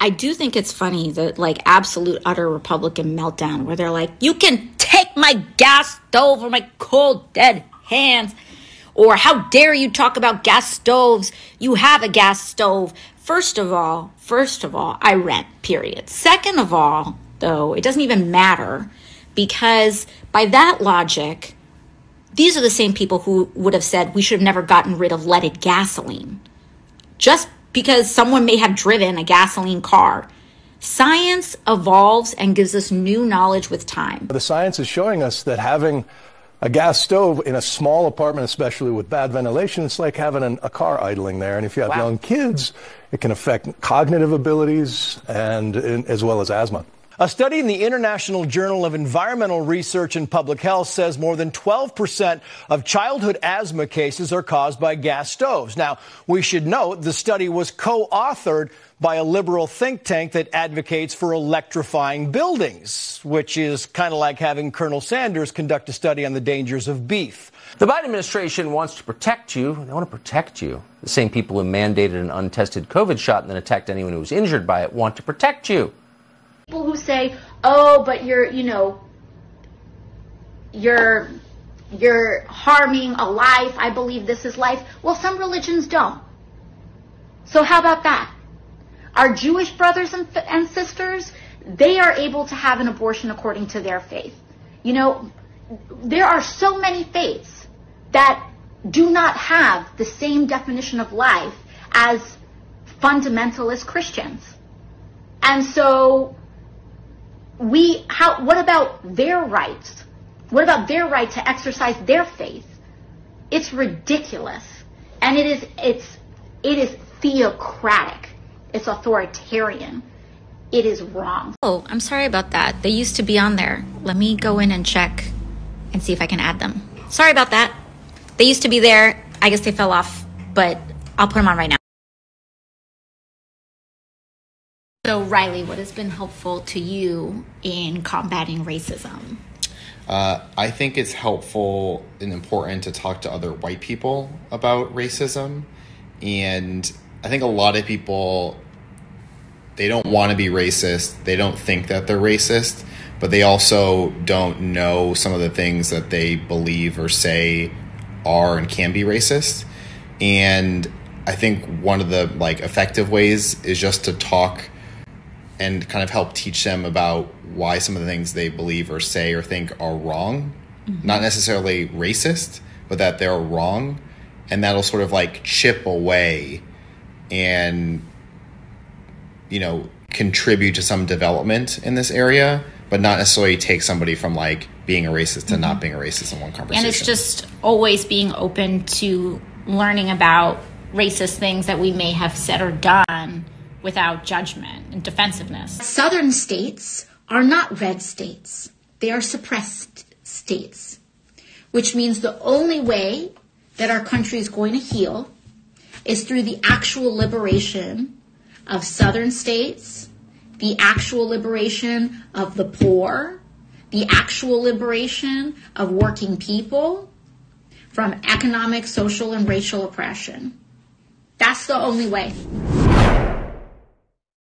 I do think it's funny that like absolute utter Republican meltdown where they're like, you can take my gas stove or my cold dead hands, or how dare you talk about gas stoves? You have a gas stove. First of all, I rent, period. Second of all, though, it doesn't even matter because by that logic, these are the same people who would have said we should have never gotten rid of leaded gasoline. Just because someone may have driven a gasoline car. Science evolves and gives us new knowledge with time. The science is showing us that having a gas stove in a small apartment, especially with bad ventilation, it's like having a car idling there. And if you have young kids, it can affect cognitive abilities and as well as asthma. A study in the International Journal of Environmental Research and Public Health says more than 12% of childhood asthma cases are caused by gas stoves. Now, we should note the study was co-authored by a liberal think tank that advocates for electrifying buildings, which is kind of like having Colonel Sanders conduct a study on the dangers of beef. The Biden administration wants to protect you. They want to protect you. The same people who mandated an untested COVID shot and then attacked anyone who was injured by it want to protect you. People who say, oh, but you're harming a life. I believe this is life. Well, some religions don't. So how about that? Our Jewish brothers and sisters, they are able to have an abortion according to their faith. You know, there are so many faiths that do not have the same definition of life as fundamentalist Christians. And so what about their rights? What about their right to exercise their faith? It's ridiculous. And it is theocratic. It's authoritarian. It is wrong. Oh, I'm sorry about that. They used to be on there. Let me go in and check and see if I can add them. Sorry about that. They used to be there. I guess they fell off, but I'll put them on right now. So, Riley, what has been helpful to you in combating racism? I think it's helpful and important to talk to other white people about racism. And I think a lot of people, they don't want to be racist. They don't think that they're racist, but they also don't know some of the things that they believe or say are and can be racist. And I think one of the effective ways is just to talk and kind of help teach them about why some of the things they believe or say or think are wrong. Mm-hmm. Not necessarily racist, but that they're wrong. And that'll sort of chip away and, contribute to some development in this area, but not necessarily take somebody from being a racist to not being a racist in one conversation. And it's just always being open to learning about racist things that we may have said or done without judgment and defensiveness. Southern states are not red states. They are suppressed states, which means the only way that our country is going to heal is through the actual liberation of southern states, the actual liberation of the poor, the actual liberation of working people from economic, social, and racial oppression. That's the only way.